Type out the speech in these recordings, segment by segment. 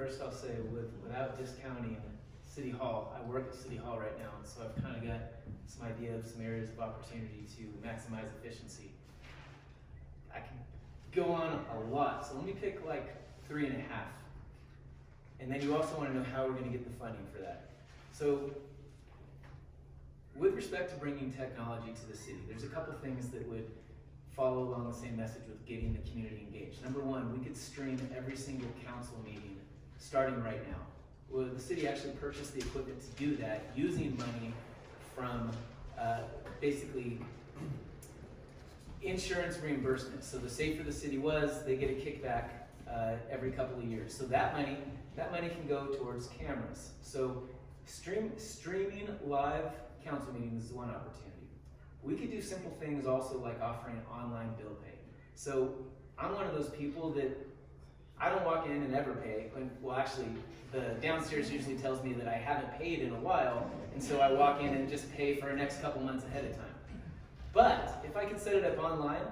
first I'll say, without discounting City Hall, I work at City Hall right now, and so I've kind of got some idea of some areas of opportunity to maximize efficiency. I can go on a lot, so let me pick like 3.5. And then you also want to know how we're going to get the funding for that. So, with respect to bringing technology to the city, there's a couple things that would follow along the same message with getting the community engaged. Number one, we could stream every single council meeting starting right now. Well, the city actually purchased the equipment to do that using money from basically insurance reimbursement. So the safer the city was, they get a kickback every couple of years. So that money can go towards cameras. So streaming live council meetings is one opportunity. We could do simple things also like offering online bill pay. So I'm one of those people that I don't walk in and ever pay. Well, actually, the downstairs usually tells me that I haven't paid in a while, and so I walk in and just pay for the next couple months ahead of time. But if I can set it up online,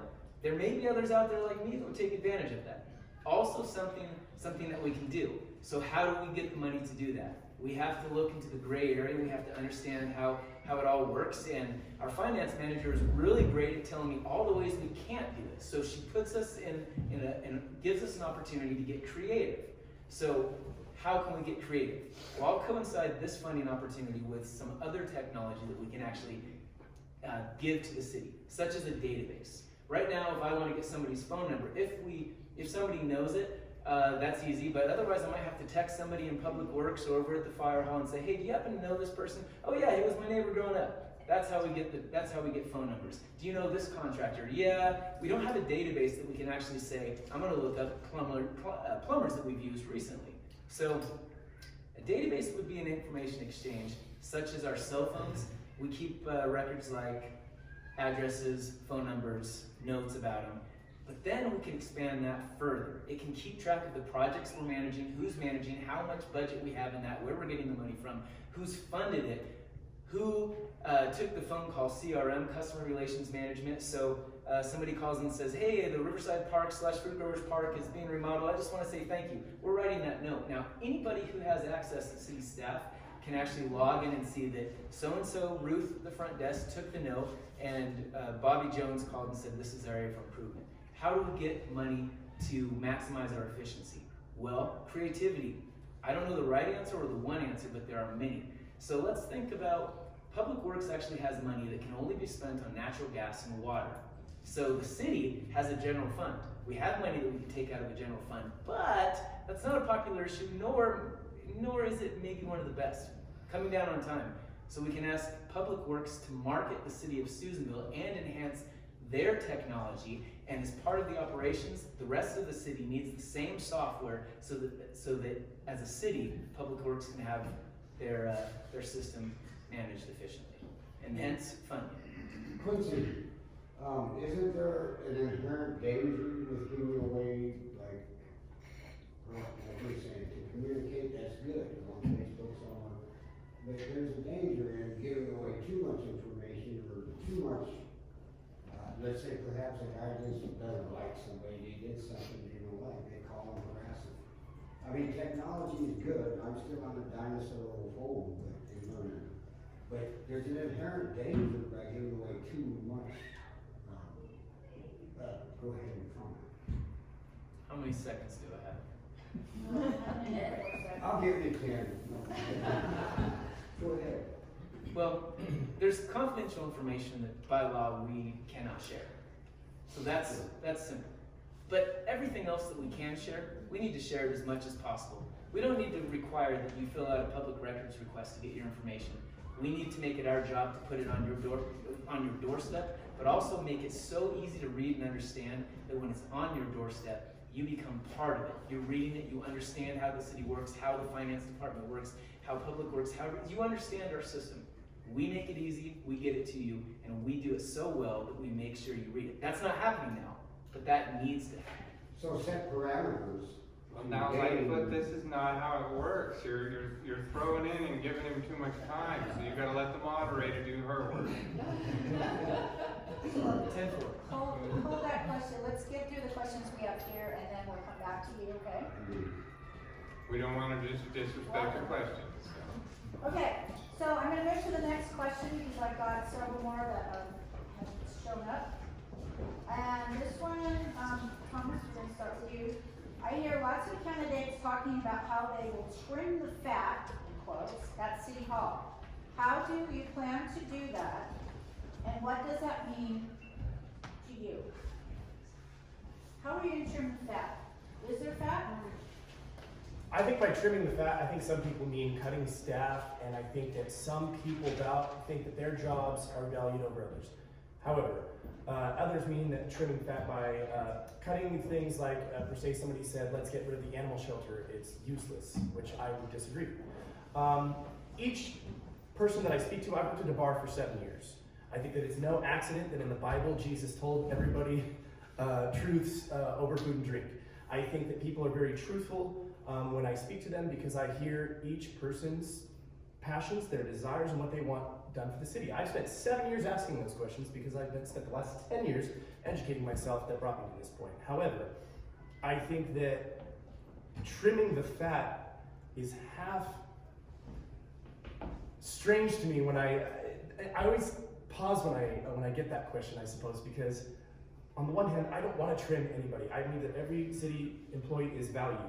there may be others out there like me that would take advantage of that. Also something that we can do. So how do we get the money to do that? We have to look into the gray area. We have to understand how it all works. And our finance manager is really great at telling me all the ways we can't do this. So she puts us and gives us an opportunity to get creative. So how can we get creative? Well, I'll coincide this funding opportunity with some other technology that we can actually give to the city, such as a database. Right now, if I want to get somebody's phone number, if somebody knows it, that's easy, but otherwise I might have to text somebody in Public Works or over at the fire hall and say, hey, do you happen to know this person? Oh yeah, he was my neighbor growing up. That's how we get phone numbers. Do you know this contractor? Yeah. We don't have a database that we can actually say, I'm going to look up plumbers that we've used recently. So a database would be an information exchange, such as our cell phones. We keep records like addresses, phone numbers, notes about them. But then we can expand that further. It can keep track of the projects we're managing, who's managing, how much budget we have in that, where we're getting the money from, who's funded it, who took the phone call, CRM, Customer Relations Management. So somebody calls and says, hey, the Riverside Park / Fruit Growers Park is being remodeled. I just want to say thank you. We're writing that note. Now, anybody who has access to city staff can actually log in and see that so-and-so, Ruth at the front desk, took the note, and Bobby Jones called and said, this is our area for improvement. How do we get money to maximize our efficiency? Well, creativity. I don't know the right answer or the one answer, but there are many. So let's think about, Public Works actually has money that can only be spent on natural gas and water. So the city has a general fund. We have money that we can take out of a general fund, but that's not a popular issue, nor is it maybe one of the best. Coming down on time. So we can ask Public Works to market the city of Susanville and enhance their technology, and as part of the operations, the rest of the city needs the same software so that as a city, Public Works can have their system managed efficiently, and hence funding. Quincy, isn't there an inherent danger with giving away, like you're saying, to communicate, that's good, on Facebook, so on, but there's a danger in giving away too much information or too much. Let's say perhaps a guy just doesn't like somebody, they did something they don't like, they call him harassing. I mean, technology is good. I'm still on a dinosaur phone, but there's an inherent danger by giving away too much. Go ahead and comment. How many seconds do I have? I'll give you 10. Go ahead. Well, there's confidential information that by law we cannot share. So that's simple. But everything else that we can share, we need to share it as much as possible. We don't need to require that you fill out a public records request to get your information. We need to make it our job to put it on your doorstep, but also make it so easy to read and understand that when it's on your doorstep, you become part of it. You're reading it, you understand how the city works, how the finance department works, how Public Works, how you understand our system. We make it easy, we get it to you, and we do it so well that we make sure you read it. That's not happening now, but that needs to happen. So set parameters. Well, now, Lightfoot, this is not how it works. You're throwing in and giving him too much time, so you got to let the moderator do her work. 10-4. Hold that question. Let's get through the questions we have here, and then we'll come back to you, okay? We don't wanna disrespect your questions. Okay, so I'm gonna move to the next question because I've got several more that have shown up. And this one, Thomas, we're gonna start with you. I hear lots of candidates talking about how they will trim the fat, in quotes, at City Hall. How do you plan to do that? And what does that mean to you? How are you gonna trim the fat? Is there fat? I think by trimming the fat, I think some people mean cutting staff, and I think that some people think that their jobs are valued over others. However, others mean that trimming fat by cutting things like, per se, somebody said, let's get rid of the animal shelter, it's useless, which I would disagree. Each person that I speak to, I've worked at a bar for 7 years. I think that it's no accident that in the Bible, Jesus told everybody truths over food and drink. I think that people are very truthful when I speak to them because I hear each person's passions, their desires, and what they want done for the city. I've spent 7 years asking those questions because I've spent the last 10 years educating myself that brought me to this point. However, I think that trimming the fat is half strange to me when I always pause when I get that question, I suppose, because on the one hand, I don't want to trim anybody. I believe that every city employee is valued.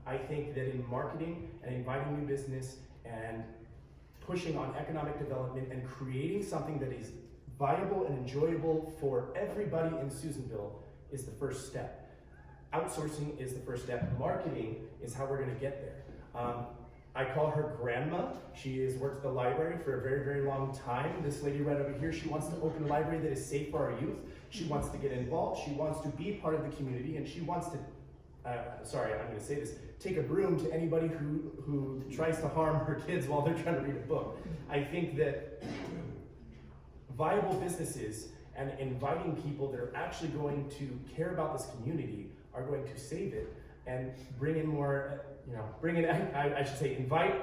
I think that in marketing and inviting new business and pushing on economic development and creating something that is viable and enjoyable for everybody in Susanville is the first step. Outsourcing is the first step. Marketing is how we're going to get there. I call her grandma. She has worked at the library for a very, very long time. This lady right over here, she wants to open a library that is safe for our youth. She wants to get involved. She wants to be part of the community, and she wants to, sorry, I'm going to say this, take a broom to anybody who tries to harm her kids while they're trying to read a book. I think that viable businesses and inviting people that are actually going to care about this community are going to save it and bring in more, I should say, invite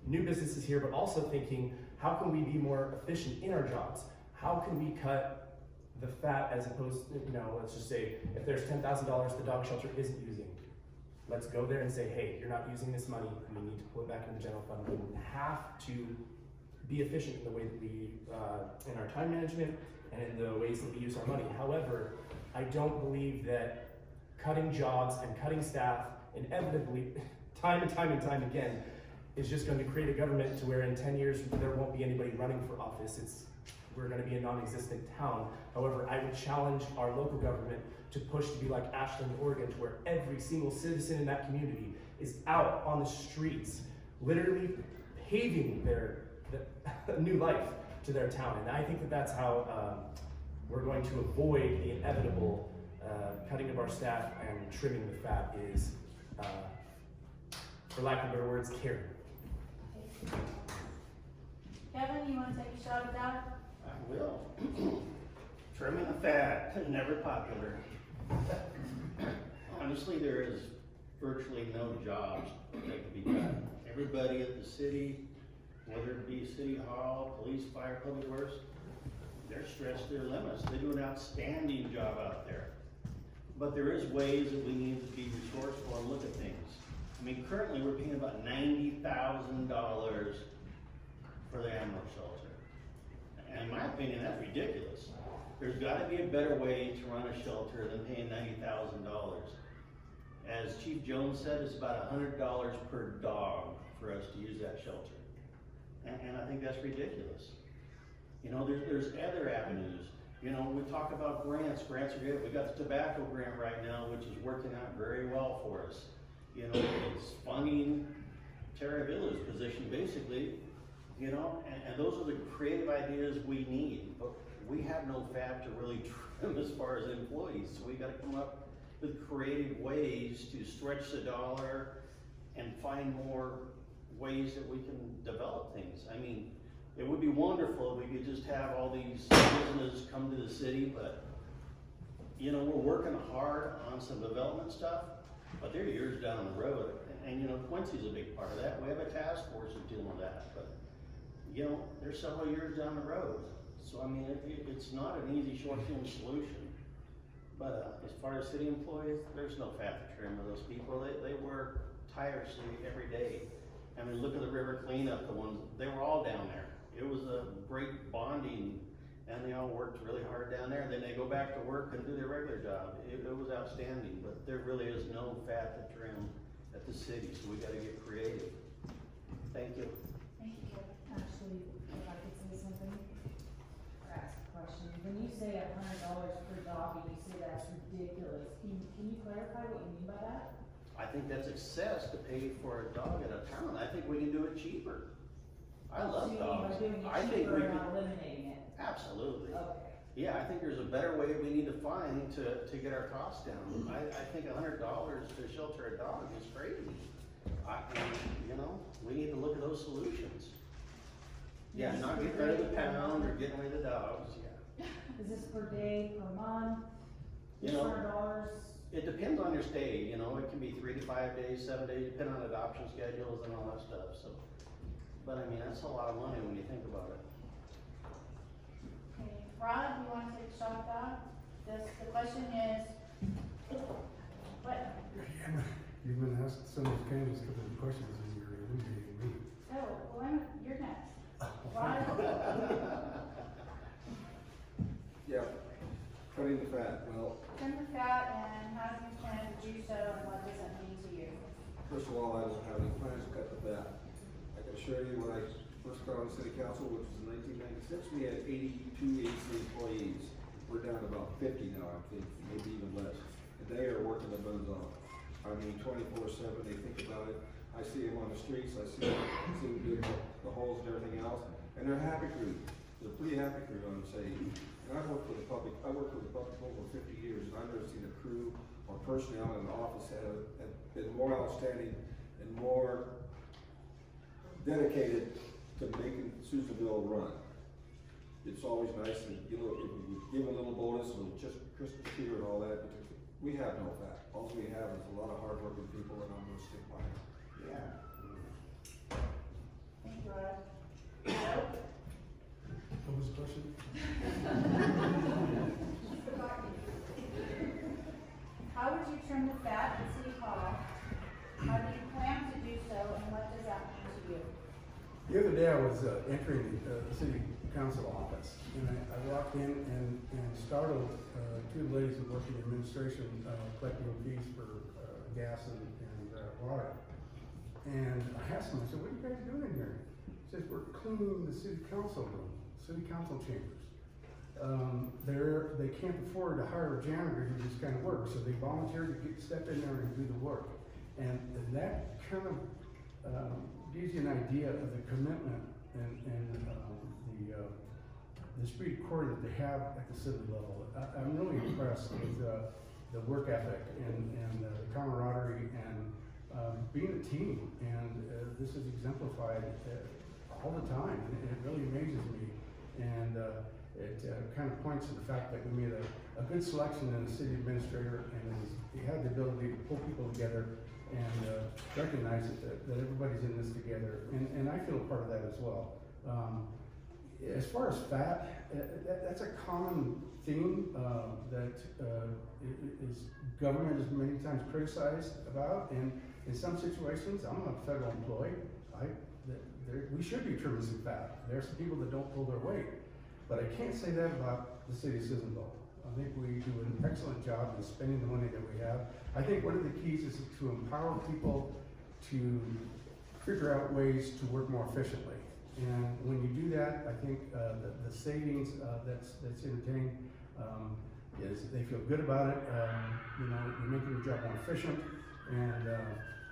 new businesses here, but also thinking, how can we be more efficient in our jobs? How can we cut the fat as opposed to, let's just say, if there's $10,000 the dog shelter isn't using, let's go there and say, hey, you're not using this money, we need to pull it back into the general fund. We have to be efficient in the way that we, in our time management and in the ways that we use our money. However, I don't believe that cutting jobs and cutting staff inevitably, time and time again, is just going to create a government to where in 10 years there won't be anybody running for office. We're going to be a non-existent town. However, I would challenge our local government to push to be like Ashland, Oregon, to where every single citizen in that community is out on the streets, literally paving their new life to their town. And I think that that's how we're going to avoid the inevitable cutting of our staff and trimming the fat is, for lack of better words, caring. Kevin, you want to take a shot at that? I will. Trimming the fat is never popular. Honestly, there is virtually no jobs that can be cut. Everybody at the city, whether it be City Hall, police, fire, public works, they're stretched to their limits. They do an outstanding job out there. But there is ways that we need to be resourceful and look at things. I mean, currently we're paying about $90,000 for the animal shelter. And in my opinion, that's ridiculous. There's got to be a better way to run a shelter than paying $90,000. As Chief Jones said, it's about $100 per dog for us to use that shelter. And I think that's ridiculous. There's other avenues. We talk about grants. Grants are good. We got the tobacco grant right now, which is working out very well for us. It's funding Terra Villa's position, basically, and those are the creative ideas we need. But we have no fat to really trim as far as employees, so we got to come up with creative ways to stretch the dollar and find more ways that we can develop things. I mean, it would be wonderful if we could just have all these businesses come to the city, but we're working hard on some development stuff, but they're years down the road. And Quincy's a big part of that. We have a task force that's dealing with that, but they're several years down the road. So I mean, it's not an easy short-term solution. But as far as city employees, there's no fat to trim with those people. They work tirelessly every day. I mean, look at the river cleanup, the ones, they were all down there. It was a great bonding, and they all worked really hard down there. Then they go back to work and do their regular job. It was outstanding, but there really is no fat to trim at the city, so we gotta get creative. Thank you. Thank you, Kevin. Actually, if I could say something, or ask a question, when you say $100 per dog and you say that's ridiculous, can you clarify what you mean by that? I think that's excess to pay for a dog in a town. I think we can do it cheaper. I love dogs. So you mean by I doing think it we cheaper and can, not eliminating it? absolutely. Okay. Yeah, I think there's a better way we need to find to get our costs down. I think $100 to shelter a dog is crazy. You know, we need to look at those solutions. Yeah, not get rid of the pound or getting rid of the dogs, yeah. Is this per day, per month? You know, $100? it depends on your stay, you know, it can be 3 to 5 days, 7 days, depending on adoption schedules and all that stuff, so. But I mean, that's a lot of money when you think about it. Okay, Rod, you wanna take a shot at that? The question is, what? You've been asked some of these candidates a couple of questions and you're eliminating me. Oh, well, you're next. Rod? Yeah, cutting the fat, well, Trim the fat and how do you plan to do so and what does it mean to you? first of all, I don't have any plans to cut the fat. I can assure you, when I first got on the city council, which was in 1996, we had 82 agency employees. We're down to about 50 now, I think, maybe even less. And they are working the buns off. I mean, 24/7, they think about it. I see them on the streets, I see them doing the holes and everything else, and they're a happy crew. They're a pretty happy crew, I would say. And I've worked for the public, I worked for the public for over 50 years, and I've never seen a crew or personnel in the office that have been more outstanding and more dedicated to making Susanville run. It's always nice, and you know, if you give a little bonus or just Christmas cheer and all that, but we have no fat. All we have is a lot of hardworking people, and I'm gonna stick by it. Yeah. Thank you, Rod. What was the question? How would you trim the fat at City Hall? How do you plan to do so and what does that mean to you? The other day I was entering the city council office and I walked in and startled two of the ladies who work in administration collecting fees for gas and water. And I asked them, I said, what are you guys doing in here? He says, we're cleaning the city council room, city council chambers. They can't afford to hire a janitor to do this kind of work, so they volunteer to step in there and do the work. And that kind of gives you an idea of the commitment and the esprit de corps that they have at the city level. I'm really impressed with the work ethic and the camaraderie and being a team. And this is exemplified all the time, and it really amazes me. And it kind of points to the fact that we made a good selection in the city administrator, and he had the ability to pull people together and recognize that everybody's in this together. And I feel a part of that as well. As far as fat, that's a common theme that government is many times criticized about. And in some situations, I'm a federal employee. We should be trimming some fat. There are some people that don't pull their weight. But I can't say that about the city of Susanville. I think we do an excellent job in spending the money that we have. I think one of the keys is to empower people to figure out ways to work more efficiently. And when you do that, I think the savings that's entertained is they feel good about it. You know, you're making your job more efficient, and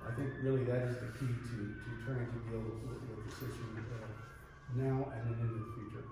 I think really that is the key to trying to deal with this issue now and then into the future.